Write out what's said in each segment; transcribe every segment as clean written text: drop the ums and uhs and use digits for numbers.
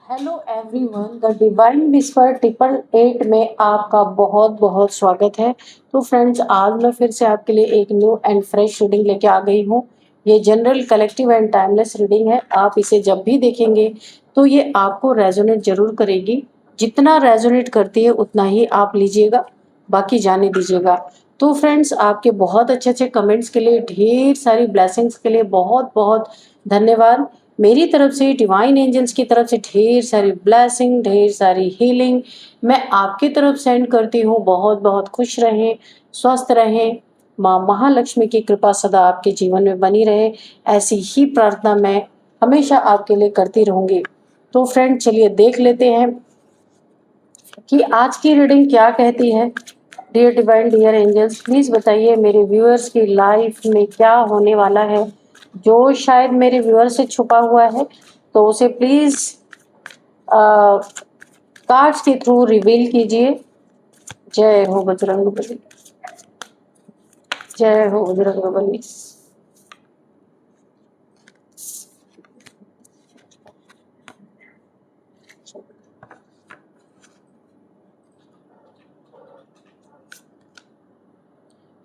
Hello everyone, the divine whisper 888 में आपका बहुत बहुत स्वागत है। तो फ्रेंड्स, आज मैं फिर से आपके लिए एक न्यू एंड फ्रेश रीडिंग लेके आ गई हूँ। ये general, collective and timeless reading है। आप इसे जब भी देखेंगे तो ये आपको रेजोनेट जरूर करेगी। जितना रेजोनेट करती है उतना ही आप लीजिएगा, बाकी जाने दीजिएगा। तो फ्रेंड्स, आपके बहुत अच्छे अच्छे कमेंट्स के लिए, ढेर सारी ब्लेसिंग्स के लिए बहुत बहुत धन्यवाद। मेरी तरफ से, डिवाइन एंजल्स की तरफ से ढेर सारी ब्लेसिंग, ढेर सारी हीलिंग मैं आपकी तरफ सेंड करती हूँ। बहुत बहुत खुश रहें, स्वस्थ रहें, माँ महालक्ष्मी की कृपा सदा आपके जीवन में बनी रहे, ऐसी ही प्रार्थना मैं हमेशा आपके लिए करती रहूंगी। तो फ्रेंड, चलिए देख लेते हैं कि आज की रीडिंग क्या कहती है। Dear divine, dear angels, please बताइए मेरे व्यूअर्स की लाइफ में क्या होने वाला है, जो शायद मेरे व्यूअर से छुपा हुआ है। तो उसे प्लीज कार्ड्स के थ्रू रिवील कीजिए। जय हो बजरंगबली, जय हो Bajrangbali.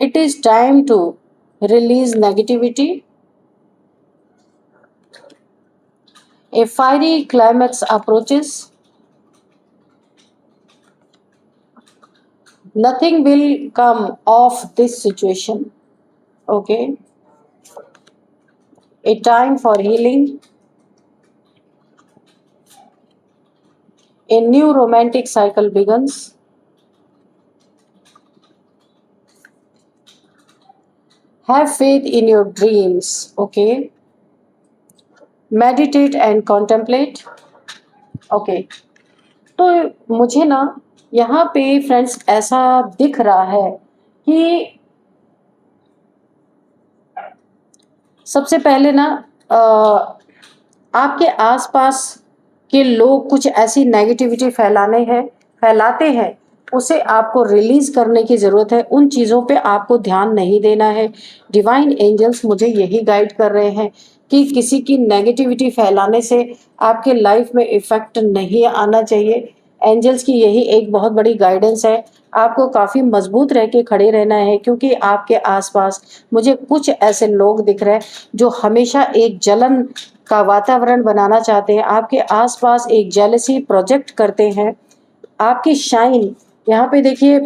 It is time to release negativity. A fiery climax approaches. Nothing will come of this situation. Okay. A time for healing. A new romantic cycle begins. Have faith in your dreams. Okay. Meditate and contemplate. Okay. तो मुझे ना यहाँ पे friends ऐसा दिख रहा है कि सबसे पहले ना आपके आसपास के लोग कुछ ऐसी नेगेटिविटी फैलाते हैं, उसे आपको रिलीज करने की जरूरत है। उन चीजों पे आपको ध्यान नहीं देना है। डिवाइन एंजल्स मुझे यही गाइड कर रहे हैं कि किसी की नेगेटिविटी फैलाने से आपके लाइफ में इफेक्ट नहीं आना चाहिए। एंजल्स की यही एक बहुत बड़ी गाइडेंस है। आपको काफी मजबूत रह के खड़े रहना है, क्योंकि आपके आसपास मुझे कुछ ऐसे लोग दिख रहे हैं जो हमेशा एक जलन का वातावरण बनाना चाहते हैं। आपके आसपास एक जेलसी प्रोजेक्ट करते हैं। आपकी शाइन यहाँ पे देखिए,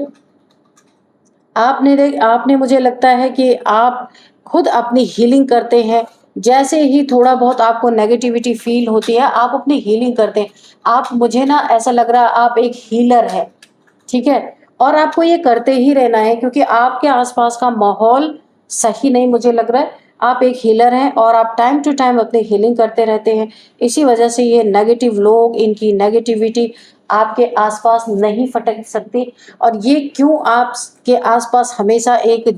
आपने मुझे लगता है कि आप खुद अपनी हीलिंग करते हैं। जैसे ही थोड़ा बहुत आपको नेगेटिविटी फील होती है, आप अपनी हीलिंग करते हैं। आप, मुझे ना ऐसा लग रहा है आप एक हीलर है, ठीक है। और आपको ये करते ही रहना है, क्योंकि आपके आसपास का माहौल सही नहीं मुझे लग रहा है। आप एक हीलर हैं और आप टाइम टू टाइम अपनी हीलिंग करते रहते हैं। इसी वजह से ये नेगेटिव लोग, इनकी नेगेटिविटी आपके आसपास नहीं फटक सकती। और ये क्यों आपके आसपास हमेशा एक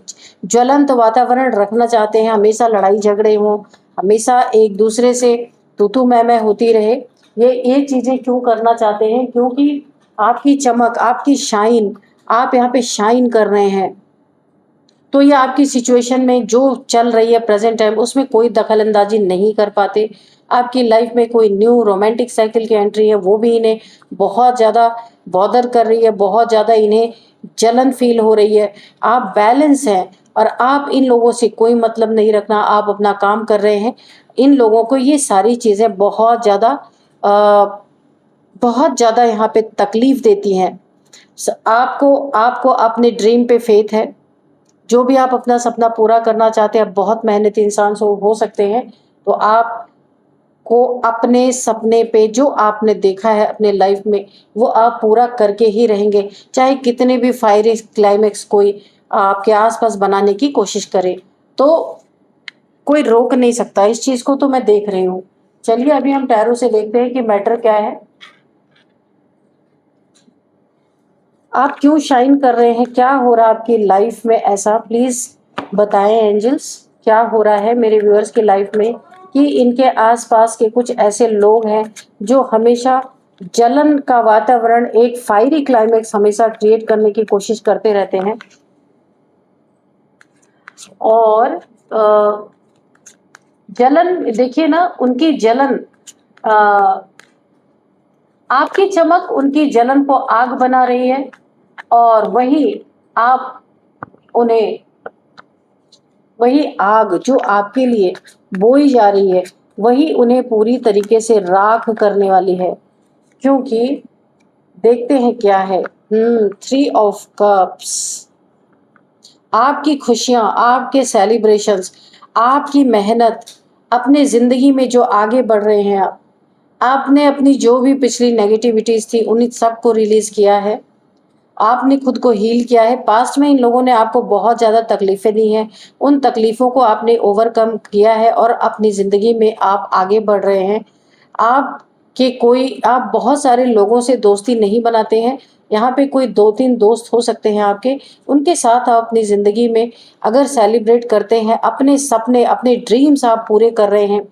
ज्वलंत वातावरण रखना चाहते हैं, हमेशा लड़ाई झगड़े हों, हमेशा एक दूसरे से तू तू मैं होती रहे, ये चीजें क्यों करना चाहते हैं? क्योंकि आपकी चमक, आपकी शाइन, आप यहाँ पे शाइन कर रहे हैं। तो ये आपकी सिचुएशन में जो चल रही है प्रेजेंट टाइम, उसमें कोई दखल अंदाजी नहीं कर पाते। आपकी लाइफ में कोई न्यू रोमांटिक साइकिल की एंट्री है, वो भी इन्हें बहुत ज़्यादा बॉदर कर रही है, बहुत ज़्यादा इन्हें जलन फील हो रही है। आप बैलेंस हैं और आप इन लोगों से कोई मतलब नहीं रखना, आप अपना काम कर रहे हैं। इन लोगों को ये सारी चीज़ें बहुत ज़्यादा यहाँ पे तकलीफ देती हैं। आपको आपको अपने ड्रीम पे फेथ है। जो भी आप अपना सपना पूरा करना चाहते हैं, बहुत मेहनती इंसान हो सकते हैं, तो आपको अपने सपने पे जो आपने देखा है अपने लाइफ में, वो आप पूरा करके ही रहेंगे, चाहे कितने भी फायरी क्लाइमेक्स कोई आपके आसपास बनाने की कोशिश करे। तो कोई रोक नहीं सकता इस चीज को, तो मैं देख रही हूँ। चलिए अभी हम टैरो से देखते हैं कि मैटर क्या है। आप क्यों शाइन कर रहे हैं, क्या हो रहा है आपकी लाइफ में ऐसा, प्लीज बताएं एंजल्स। क्या हो रहा है मेरे व्यूअर्स की लाइफ में कि इनके आसपास के कुछ ऐसे लोग हैं जो हमेशा जलन का वातावरण, एक फायरी क्लाइमेक्स हमेशा क्रिएट करने की कोशिश करते रहते हैं। और जलन देखिए ना, उनकी जलन आपकी चमक उनकी जलन को आग बना रही है और आप उन्हें वही आग जो आपके लिए बोई जा रही है, वही उन्हें पूरी तरीके से राख करने वाली है। क्योंकि देखते हैं क्या है। 3 ऑफ कप्स। आपकी खुशियां, आपके सेलिब्रेशंस, आपकी मेहनत, अपने जिंदगी में जो आगे बढ़ रहे हैं आप, आपने अपनी जो भी पिछली नेगेटिविटीज थी उन सबको रिलीज किया है। आपने खुद को हील किया है। पास्ट में इन लोगों ने आपको बहुत ज़्यादा तकलीफ़ें दी हैं, उन तकलीफ़ों को आपने ओवरकम किया है और अपनी ज़िंदगी में आप आगे बढ़ रहे हैं। आप बहुत सारे लोगों से दोस्ती नहीं बनाते हैं, यहाँ पे कोई 2-3 दोस्त हो सकते हैं आपके, उनके साथ आप अपनी ज़िंदगी में अगर सेलिब्रेट करते हैं, अपने सपने, अपने ड्रीम्स आप पूरे कर रहे हैं,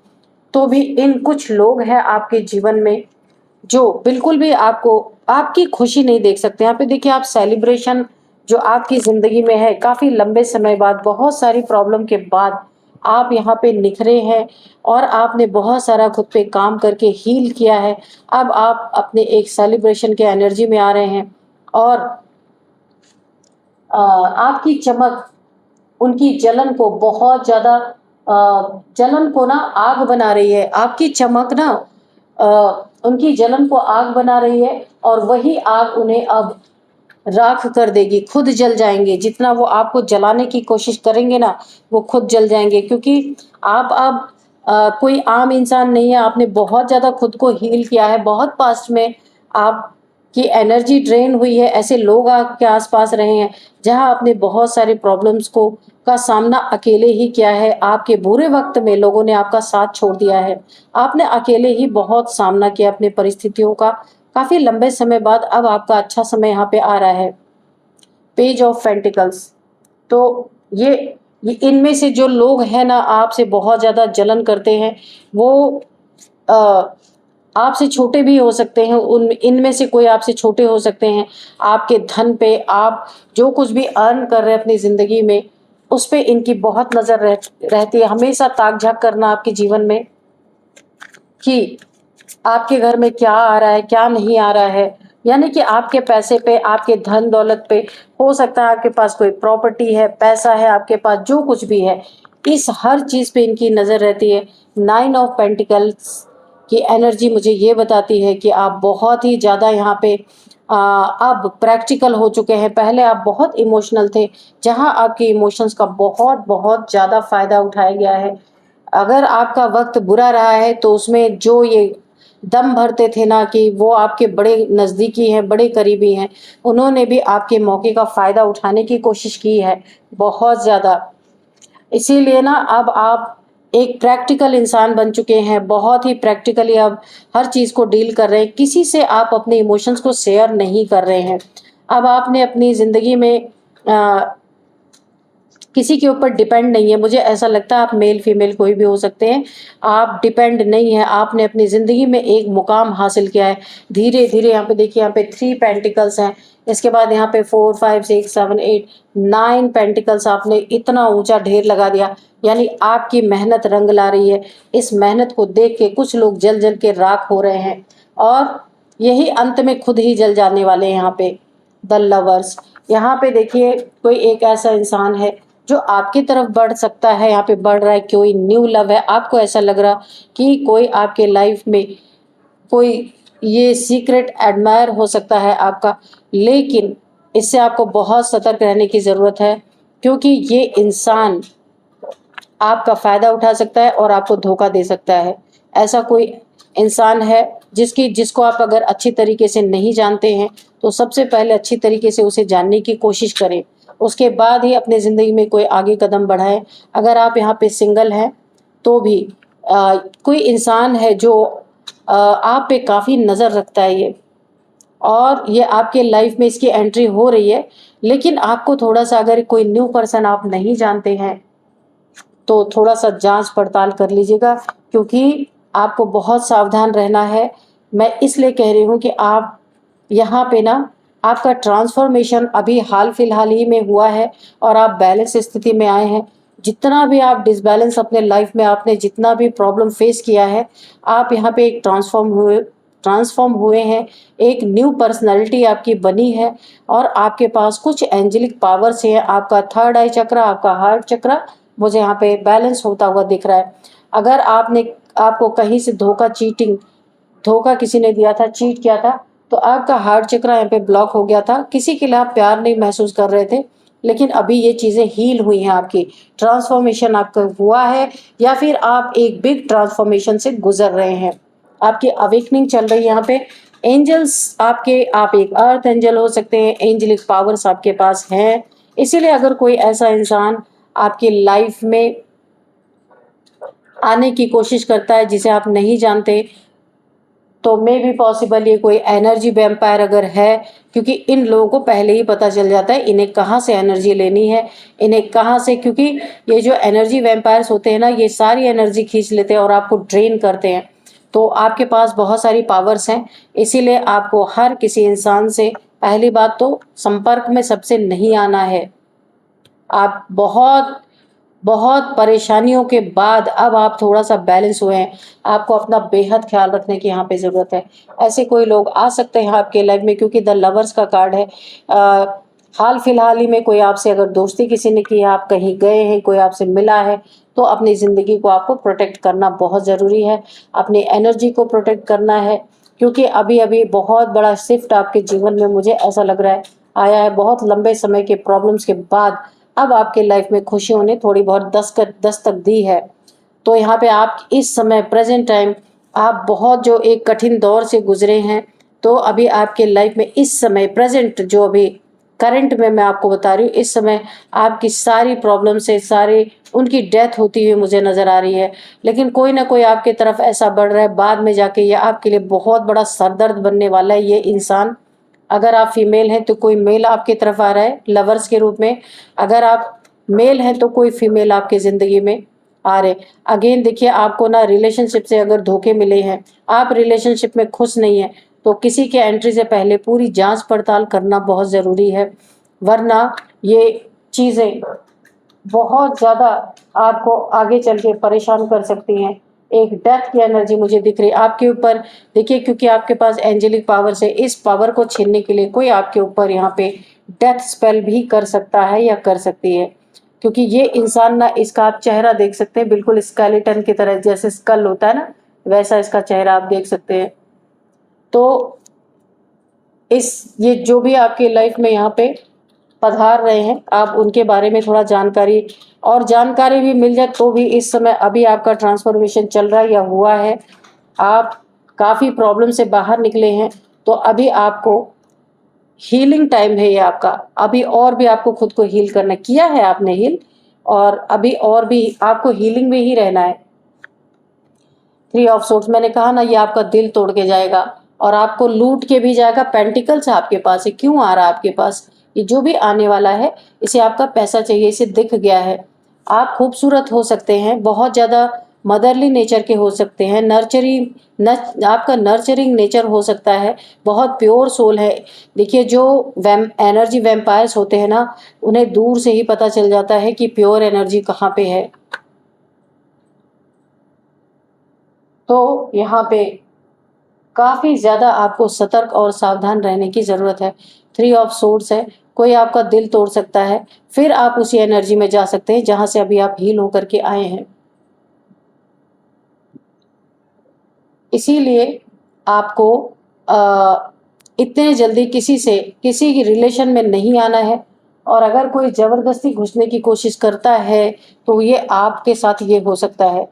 तो भी इन कुछ लोग हैं आपके जीवन में जो बिल्कुल भी आपको आपकी खुशी नहीं देख सकते। यहाँ पे देखिए आप सेलिब्रेशन जो आपकी ज़िंदगी में है, काफ़ी लंबे समय बाद, बहुत सारी प्रॉब्लम के बाद आप यहाँ पे निखरे हैं और आपने बहुत सारा खुद पे काम करके हील किया है। अब आप अपने एक सेलिब्रेशन के एनर्जी में आ रहे हैं और आपकी चमक उनकी जलन को बहुत ज़्यादा जलन को ना आग बना रही है। आपकी चमक ना उनकी जलन को आग बना रही है और वही आग उन्हें अब राख कर देगी, खुद जल जाएँगे। जितना वो आपको जलाने की कोशिश करेंगे ना, वो खुद जल जाएँगे क्योंकि आप अब कोई आम इंसान नहीं है, आपने बहुत ज़्यादा खुद को हील किया है। बहुत पास्ट में आपकी एनर्जी ड्रेन हुई है, ऐसे लोग आपके आस-पास रहे हैं, जहाँ आपने बहुत सारे प्रॉब्लम्स को का सामना अकेले ही किया है। आपके बुरे वक़्त में लोगों ने आपका साथ छोड़ दिया है। आपने अकेले ही बहुत सामना किया अपनी परिस्थितियों का। काफ़ी लंबे समय बाद अब आपका अच्छा समय यहाँ पे आ रहा है। Page of pentacles. तो ये इनमें से जो लोग हैं ना आपसे बहुत ज़्यादा जलन करते हैं, वो अ, आपसे छोटे भी हो सकते हैं, उन इनमें से कोई आपसे छोटे हो सकते हैं। आपके धन पे, आप जो कुछ भी अर्न कर रहे हैं अपनी ज़िंदगी में, उस पे इनकी बहुत नज़र रहती है। हमेशा ताक-झाँक करना आपके जीवन में कि आपके घर में क्या आ रहा है, क्या नहीं आ रहा है। यानी कि आपके पैसे पे, आपके धन-दौलत पे, हो सकता है आपके पास कोई प्रॉपर्टी है, पैसा है आपके पास, जो कुछ भी है, इस हर चीज़ पे इनकी नज़र रहती है। 9 ऑफ पेंटिकल्स की एनर्जी मुझे ये बताती है कि आप बहुत ही ज़्यादा यहाँ पे अब प्रैक्टिकल हो चुके हैं। पहले आप बहुत इमोशनल थे, जहाँ आपके इमोशंस का बहुत-बहुत ज़्यादा फ़ायदा उठाया गया है। अगर आपका वक़्त बुरा रहा है तो उसमें जो ये दम भरते थे ना कि वो आपके बड़े नज़दीकी हैं, बड़े करीबी हैं, उन्होंने भी आपके मौके का फ़ायदा उठाने की कोशिश की है, बहुत ज़्यादा। इसीलिए ना अब आप एक प्रैक्टिकल इंसान बन चुके हैं, बहुत ही प्रैक्टिकली अब हर चीज़ को डील कर रहे हैं, किसी से आप अपने इमोशंस को शेयर नहीं कर रहे हैं। अब आपने अपनी ज़िंदगी में अ, किसी के ऊपर डिपेंड नहीं है। मुझे ऐसा लगता है आप मेल फीमेल कोई भी हो सकते हैं। आप डिपेंड नहीं है, आपने अपनी ज़िंदगी में एक मुकाम हासिल किया है। धीरे-धीरे यहाँ पे देखिए यहाँ पे 3 पेंटिकल्स हैं, इसके बाद यहाँ पे 4, 5, 6, 7, 8, 9 पेंटिकल्स आपने इतना ऊँचा ढेर लगा दिया। यानी आपकी मेहनत रंग ला रही है। इस मेहनत को देख के कुछ लोग जल-जल के राख हो रहे हैं और यही अंत में खुद ही जल जाने वाले हैं यहाँ पे। The lovers. यहाँ पे देखिए कोई एक ऐसा इंसान है जो आपकी तरफ बढ़ सकता है, यहाँ पे बढ़ रहा है, कोई न्यू लव है। आपको ऐसा लग रहा कि कोई आपके लाइफ में कोई ये सीक्रेट एडमायर हो सकता है आपका, लेकिन इससे आपको बहुत सतर्क रहने की ज़रूरत है क्योंकि ये इंसान आपका फ़ायदा उठा सकता है और आपको धोखा दे सकता है। ऐसा कोई इंसान है जिसको आप अगर अच्छी तरीके से नहीं जानते हैं, तो सबसे पहले अच्छी तरीके से उसे जानने की कोशिश करें। उसके बाद ही अपनी ज़िंदगी में कोई आगे कदम बढ़ाएँ। अगर आप यहाँ पे सिंगल हैं, तो भी कोई इंसान है जो आप पे काफ़ी नज़र रखता है ये और ये आपके लाइफ में इसकी एंट्री हो रही है, लेकिन आपको थोड़ा-सा अगर कोई न्यू पर्सन आप नहीं जानते हैं तो थोड़ा-सा जाँच-पड़ताल कर लीजिएगा क्योंकि आपको बहुत सावधान रहना है। मैं इसलिए कह रही हूँ कि आप यहाँ पे ना आपका ट्रांसफ़ॉर्मेशन अभी हाल-फिलहाल ही में हुआ है और आप बैलेंस स्थिति में आए हैं। जितना भी आप डिसबैलेंस अपने लाइफ में आपने जितना भी प्रॉब्लम फ़ेस किया है, आप यहाँ पे एक ट्रांसफॉर्म हुए हैं, एक न्यू पर्सनैलिटी आपकी बनी है और आपके पास कुछ एंजेलिक पावर्स हैं। आपका थर्ड आई चक्रा, आपका हार्ट चक्रा मुझे यहाँ पे बैलेंस होता हुआ दिख रहा है। अगर आपको कहीं से धोखा किसी ने दिया था, चीट किया था, तो आपका हार्ट चक्रा यहाँ पे ब्लॉक हो गया था, किसी के लिए आप प्यार नहीं महसूस कर रहे थे, लेकिन अभी ये चीज़ें हील हुई हैं, आपकी ट्रांसफॉर्मेशन आपका हुआ है, या फिर आप एक बिग ट्रांसफॉर्मेशन से गुजर रहे हैं, आपकी अवेकनिंग चल रही है यहाँ पे। एंजल्स आप एक अर्थ एंजल हो सकते हैं, एंजलिक पावर्स आपके पास हैं। इसीलिए अगर कोई ऐसा इंसान आपकी लाइफ में आने की कोशिश करता है जिसे आप नहीं जानते, तो मे भी पॉसिबल ये कोई एनर्जी वैम्पायर अगर है, क्योंकि इन लोगों को पहले ही पता चल जाता है इन्हें कहाँ से एनर्जी लेनी है, इन्हें कहाँ से, क्योंकि ये जो एनर्जी वैम्पायर्स होते हैं ना, ये सारी एनर्जी खींच लेते हैं और आपको ड्रेन करते हैं। तो आपके पास बहुत सारी पावर्स हैं, इसीलिए आपको हर किसी इंसान से पहली बात तो संपर्क में सबसे नहीं आना है। आप बहुत बहुत परेशानियों के बाद अब आप थोड़ा-सा बैलेंस हुए हैं, आपको अपना बेहद ख़्याल रखने की यहाँ पे ज़रूरत है। ऐसे कोई लोग आ सकते हैं आपके लाइफ़ में, क्योंकि द लवर्स का कार्ड है। हाल-फिलहाल ही में कोई आपसे अगर दोस्ती किसी ने की है, आप कहीं गए हैं, कोई आपसे मिला है, तो अपनी ज़िंदगी को आपको प्रोटेक्ट करना बहुत ज़रूरी है, अपनी एनर्जी को प्रोटेक्ट करना है, क्योंकि अभी-अभी बहुत बड़ा शिफ्ट आपके जीवन में मुझे ऐसा लग रहा है आया है। बहुत लंबे समय के प्रॉब्लम्स के बाद अब आपके लाइफ में खुशियों ने थोड़ी बहुत दस्तक दी है। तो यहाँ पे आप इस समय प्रेजेंट टाइम आप बहुत जो एक कठिन दौर से गुजरे हैं, तो अभी आपके लाइफ में इस समय प्रेजेंट जो अभी करंट में मैं आपको बता रही हूँ, इस समय आपकी सारी प्रॉब्लम से सारी उनकी डेथ होती हुई मुझे नज़र आ रही है। लेकिन कोई ना कोई आपकी तरफ ऐसा बढ़ रहा है, बाद में जाके ये आपके लिए बहुत बड़ा सरदर्द बनने वाला है ये इंसान। अगर आप फीमेल हैं तो कोई मेल आपकी तरफ आ रहा है लवर्स के रूप में, अगर आप मेल हैं तो कोई फीमेल आपकी ज़िंदगी में आ रहे। अगेन देखिए, आपको ना रिलेशनशिप से अगर धोखे मिले हैं, आप रिलेशनशिप में खुश नहीं हैं, तो किसी के एंट्री से पहले पूरी जांच पड़ताल करना बहुत ज़रूरी है, वरना ये चीज़ें बहुत ज़्यादा आपको आगे चल के परेशान कर सकती हैं। एक डेथ की एनर्जी मुझे दिख रही है आपके ऊपर। देखिए, क्योंकि आपके पास एंजेलिक पावर्स है, इस पावर को छीनने के लिए कोई आपके ऊपर यहाँ पे डेथ स्पेल भी कर सकता है या कर सकती है। क्योंकि ये इंसान ना, इसका आप चेहरा देख सकते हैं, बिल्कुल स्केलेटन की तरह, जैसे स्कल होता है ना, वैसा इसका चेहरा आप देख सकते हैं। तो ये जो भी आपकी लाइफ में यहाँ पे पधार रहे हैं, आप उनके बारे में थोड़ा जानकारी भी मिल जाए, तो भी इस समय अभी आपका ट्रांसफॉर्मेशन चल रहा है या हुआ है, आप काफ़ी प्रॉब्लम से बाहर निकले हैं, तो अभी आपको हीलिंग टाइम है ये आपका। अभी और भी आपको खुद को हील करना, किया है आपने हील, और अभी और भी आपको हीलिंग में ही रहना है। 3 ऑफ सोर्ड्स मैंने कहा ना, ये आपका दिल तोड़ के जाएगा और आपको लूट के भी जाएगा। पेंटिकल्स आपके पास है, क्यों आ रहा है आपके पास? ये जो भी आने वाला है, इसे आपका पैसा चाहिए, इसे दिख गया है। आप खूबसूरत हो सकते हैं, बहुत ज़्यादा मदरली नेचर के हो सकते हैं, आपका नर्चरिंग नेचर हो सकता है, बहुत प्योर सोल है। देखिए, जो एनर्जी वैम्पायर्स होते हैं ना, उन्हें दूर से ही पता चल जाता है कि प्योर एनर्जी कहाँ पे है। तो यहाँ पे काफ़ी ज़्यादा आपको सतर्क और सावधान रहने की ज़रूरत है। 3 ऑफ सोर्ड्स है, कोई आपका दिल तोड़ सकता है, फिर आप उसी एनर्जी में जा सकते हैं जहाँ से अभी आप हील होकर के आए हैं। इसीलिए आपको इतने जल्दी किसी की रिलेशन में नहीं आना है, और अगर कोई ज़बरदस्ती घुसने की कोशिश करता है, तो ये आपके साथ ये हो सकता है,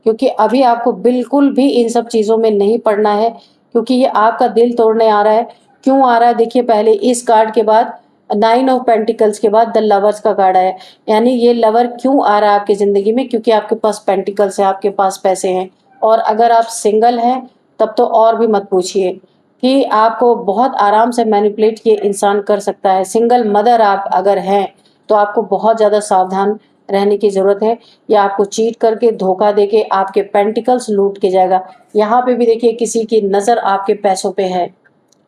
क्योंकि अभी आपको बिल्कुल भी इन सब चीज़ों में नहीं पड़ना है, क्योंकि ये आपका दिल तोड़ने आ रहा है। क्यों आ रहा है? देखिए, पहले इस कार्ड के बाद 9 ऑफ पेंटिकल्स के बाद द लवर्स का कार्ड आया, यानी ये लवर क्यों आ रहा है आपकी ज़िंदगी में? क्योंकि आपके पास पेंटिकल्स है, आपके पास पैसे हैं, और अगर आप सिंगल हैं तब तो और भी मत पूछिए, कि आपको बहुत आराम से मैनिपुलेट ये इंसान कर सकता है। सिंगल मदर आप अगर हैं, तो आपको बहुत ज़्यादा सावधान रहने की ज़रूरत है, या आपको चीट करके, धोखा देके आपके पेंटिकल्स लूट के जाएगा। यहाँ पे भी देखिए, किसी की नज़र आपके पैसों पे है,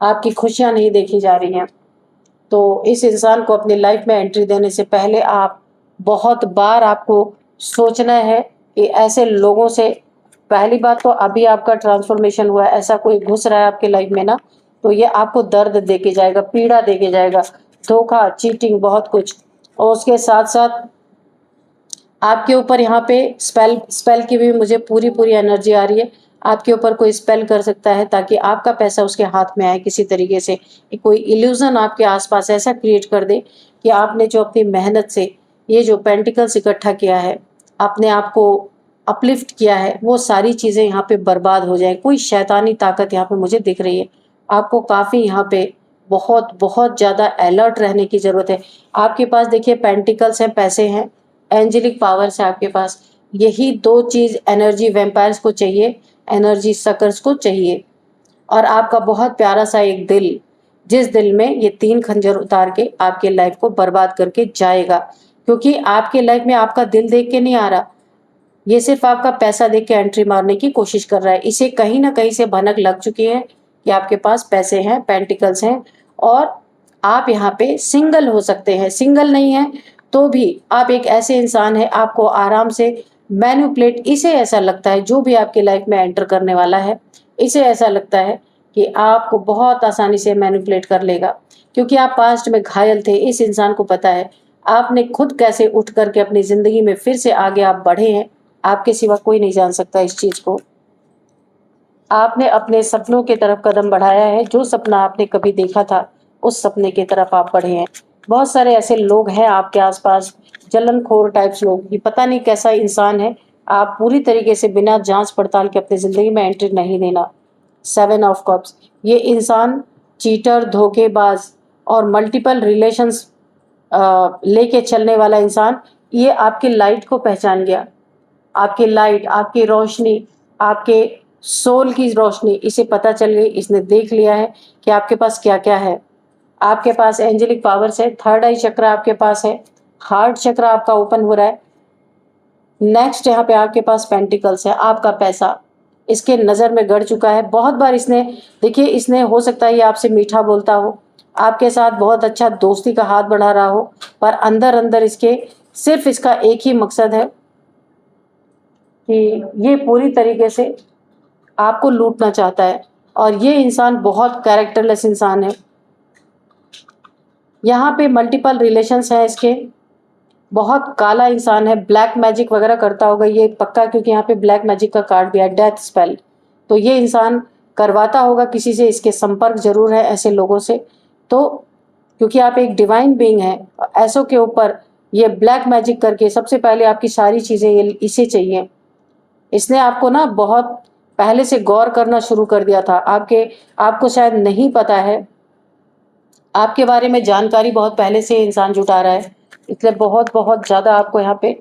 आपकी खुशियाँ नहीं देखी जा रही हैं। तो इस इंसान को अपनी लाइफ में एंट्री देने से पहले आप बहुत बार आपको सोचना है कि ऐसे लोगों से पहली बात तो अभी आपका ट्रांसफॉर्मेशन हुआ है, ऐसा कोई घुस रहा है आपके लाइफ में ना, तो ये आपको दर्द देके जाएगा, पीड़ा देके जाएगा, धोखा, चीटिंग, बहुत कुछ। और उसके साथ साथ आपके ऊपर यहाँ पे स्पेल स्पेल की भी मुझे पूरी पूरी एनर्जी आ रही है। आपके ऊपर कोई स्पेल कर सकता है ताकि आपका पैसा उसके हाथ में आए किसी तरीके से। कि कोई इल्यूजन आपके आसपास ऐसा क्रिएट कर दे कि आपने जो अपनी मेहनत से ये जो पेंटिकल्स इकट्ठा किया है, अपने आप को अपलिफ्ट किया है, वो सारी चीज़ें यहाँ पे बर्बाद हो जाए। कोई शैतानी ताकत यहाँ पे मुझे दिख रही है। आपको काफ़ी यहाँ पे बहुत बहुत ज़्यादा अलर्ट रहने की ज़रूरत है। आपके पास देखिए पेंटिकल्स हैं, पैसे हैं, एंजेलिक पावर्स है आपके पास। यही 2 चीज़ एनर्जी वैम्पायर्स को चाहिए, एनर्जी सकर्स को चाहिए। और आपका बहुत प्यारा सा एक दिल, जिस दिल में ये 3 खंजर उतार के आपके लाइफ को बर्बाद करके जाएगा। क्योंकि आपके लाइफ में आपका दिल देख के नहीं आ रहा, ये सिर्फ आपका पैसा देख के एंट्री मारने की कोशिश कर रहा है। इसे कहीं न कहीं से भनक लग चुकी है कि आपके पास पैसे हैं, पेंटिकल्स हैं और आप यहाँ पे सिंगल हो सकते हैं। सिंगल नहीं हैं तो भी आप एक ऐसे इंसान हैं, आपको आराम से मैनिपुलेट, इसे ऐसा लगता है जो भी आपकी लाइफ में एंटर करने वाला है, इसे ऐसा लगता है कि आपको बहुत आसानी से मैनिपुलेट कर लेगा। क्योंकि आप पास्ट में घायल थे, इस इंसान को पता है आपने खुद कैसे उठ कर के अपनी ज़िंदगी में फिर से आगे आप बढ़े हैं। आपके सिवा कोई नहीं जान सकता इस चीज़ को। आपने अपने सपनों की तरफ कदम बढ़ाया है, जो सपना आपने कभी देखा था, उस सपने की तरफ आप बढ़े हैं। बहुत सारे ऐसे लोग हैं आपके आस-पास, जलनखोर टाइप्स लोग, ये पता नहीं कैसा इंसान है, आप पूरी तरीके से बिना जाँच-पड़ताल के अपनी ज़िंदगी में एंट्री नहीं देना। 7 ऑफ कप्स, ये इंसान चीटर, धोखेबाज और मल्टीपल रिलेशंस लेके चलने वाला इंसान, ये आपकी लाइट को पहचान गया। आपकी लाइट, आपकी रोशनी, आपके सोल की रोशनी इसे पता चल गई, इसने देख लिया है कि आपके पास क्या-क्या है। आपके पास एंजेलिक पावर्स है, थर्ड आई चक्र आपके पास है, हार्ट चक्र आपका ओपन हो रहा है। नेक्स्ट यहाँ पे आपके पास पेंटिकल्स है, आपका पैसा इसके नज़र में गड़ चुका है। बहुत बार इसने, देखिए इसने हो सकता है ये आपसे मीठा बोलता हो, आपके साथ बहुत अच्छा दोस्ती का हाथ बढ़ा रहा हो, पर अंदर-अंदर इसके सिर्फ़ इसका एक ही मकसद है कि ये पूरी तरीके से आपको लूटना चाहता है। और ये इंसान बहुत कैरेक्टरलेस इंसान है। यहाँ पे मल्टीपल रिलेशंस हैं इसके, बहुत काला इंसान है, ब्लैक मैजिक वगैरह करता होगा ये पक्का, क्योंकि यहाँ पे ब्लैक मैजिक का कार्ड भी है, डेथ स्पेल। तो ये इंसान करवाता होगा किसी से, इसके संपर्क ज़रूर है ऐसे लोगों से। तो क्योंकि आप एक डिवाइन बीइंग हैं, ऐसों के ऊपर ये ब्लैक मैजिक करके सबसे पहले आपकी सारी चीज़ें ये इसे चाहिए। इसने आपको ना बहुत पहले से गौर करना शुरू कर दिया था। आपको शायद नहीं पता है, आपके बारे में जानकारी बहुत पहले से इंसान जुटा रहा है, इसलिए बहुत-बहुत ज़्यादा आपको यहाँ पे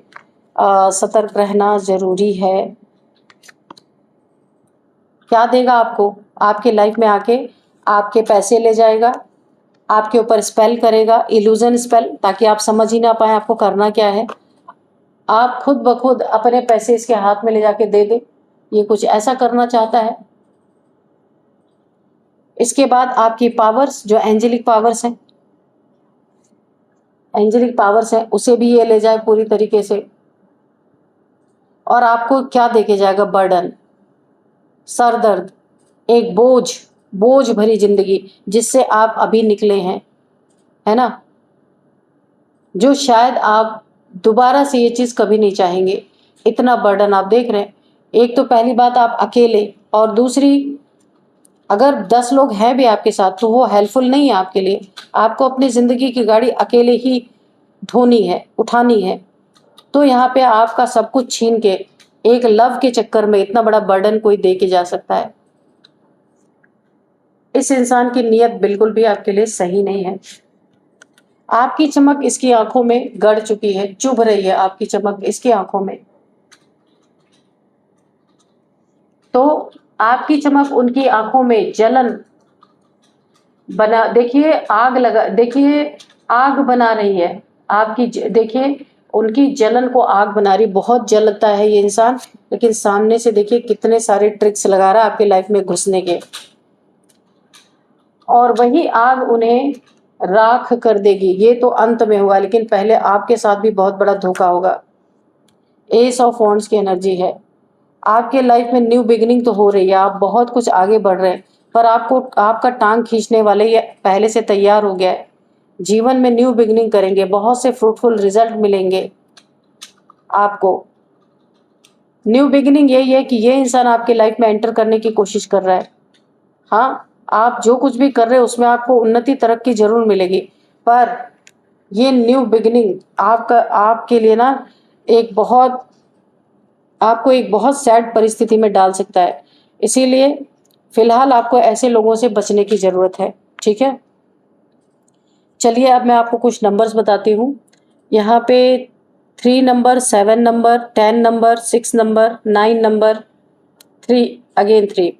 सतर्क रहना ज़रूरी है। क्या देगा आपको? आपके लाइफ में आके आपके पैसे ले जाएगा, आपके ऊपर स्पेल करेगा, इल्यूज़न स्पेल, ताकि आप समझ ही ना पाएँ आपको करना क्या है। आप खुद ब खुद अपने पैसे इसके हाथ में ले जाके दे दें, ये कुछ ऐसा करना चाहता है। इसके बाद आपकी पावर्स, जो एंजेलिक पावर्स हैं, उसे भी ये ले जाए पूरी तरीके से। और आपको क्या देके जाएगा? बर्डन, सर दर्द, एक बोझ भरी ज़िंदगी जिससे आप अभी निकले हैं, है ना? जो शायद आप दोबारा से ये चीज़ कभी नहीं चाहेंगे, इतना बर्डन आप देख रहे हैं। एक तो पहली बात आप अकेले, और दूसरी अगर 10 लोग हैं भी आपके साथ तो वो हेल्पफुल नहीं है आपके लिए। आपको अपनी ज़िंदगी की गाड़ी अकेले ही ढोनी है, उठानी है। तो यहाँ पे आपका सब कुछ छीन के एक लव के चक्कर में इतना बड़ा बर्डन कोई दे के जा सकता है। इस इंसान की नीयत बिल्कुल भी आपके लिए सही नहीं है। आपकी चमक इसकी आँखों में गड़ चुकी है, चुभ रही है आपकी चमक इसकी आँखों में। तो आपकी चमक उनकी आँखों में जलन बना, देखिए आग बना रही है आपकी देखिए उनकी जलन को आग बना रही, बहुत जलता है ये इंसान, लेकिन सामने से देखिए कितने सारे ट्रिक्स लगा रहा है आपकी लाइफ में घुसने के, और वही आग उन्हें राख कर देगी। ये तो अंत में होगा, लेकिन पहले आपके साथ भी बहुत बड़ा धोखा होगा। एस ऑफ वॉन्ड्स की एनर्जी है। आपके लाइफ में न्यू बिगिनिंग तो हो रही है, आप बहुत कुछ आगे बढ़ रहे हैं, पर आपको आपका टांग खींचने वाले ये पहले से तैयार हो गया है। जीवन में न्यू बिगिनिंग करेंगे, बहुत से फ्रूटफुल रिजल्ट मिलेंगे आपको। न्यू बिगिनिंग यही है कि ये इंसान आपके लाइफ में एंटर करने की कोशिश कर रहा है। हाँ, आप जो कुछ भी कर रहे हो उसमें आपको उन्नति तरक्की जरूर मिलेगी, पर ये न्यू बिगिनिंग आपके लिए ना एक बहुत आपको एक बहुत सैड परिस्थिति में डाल सकता है। इसीलिए फिलहाल आपको ऐसे लोगों से बचने की ज़रूरत है, ठीक है? चलिए अब मैं आपको कुछ नंबर्स बताती हूँ। यहाँ पे 3 number, 7 number, 10 number, 6 number, 9 number, 3 again 3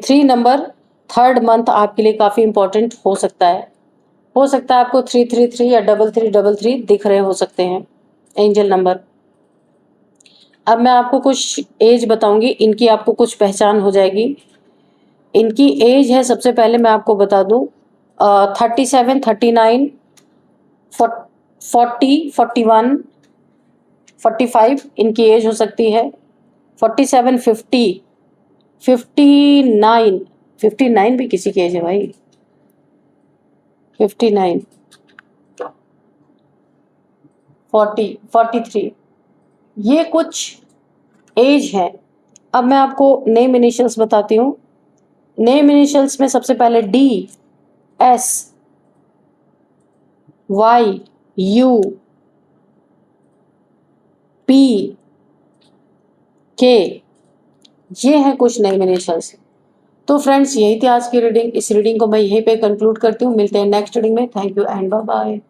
3 number, third month आपके लिए काफ़ी इंपॉर्टेंट हो सकता है। हो सकता है आपको 333 या 3333 दिख रहे हो सकते हैं एंजल नंबर। अब मैं आपको कुछ एज बताऊंगी, इनकी आपको कुछ पहचान हो जाएगी। इनकी एज है, सबसे पहले मैं आपको बता दूं, 37, 39, 40, 41, 45 इनकी एज हो सकती है। 47, 50, 59, 59 भी किसी की एज है भाई। 59, 40, 43, ये कुछ एज है। अब मैं आपको नेम इनिशियल्स बताती हूँ। नेम इनिशियल्स में सबसे पहले D, S, Y, U, P, K, ये हैं कुछ नेम इनिशियल्स। तो फ्रेंड्स, यही थी आज की रीडिंग। इस रीडिंग को मैं यहीं पे कंक्लूड करती हूँ। मिलते हैं नेक्स्ट रीडिंग में। Thank you and bye bye.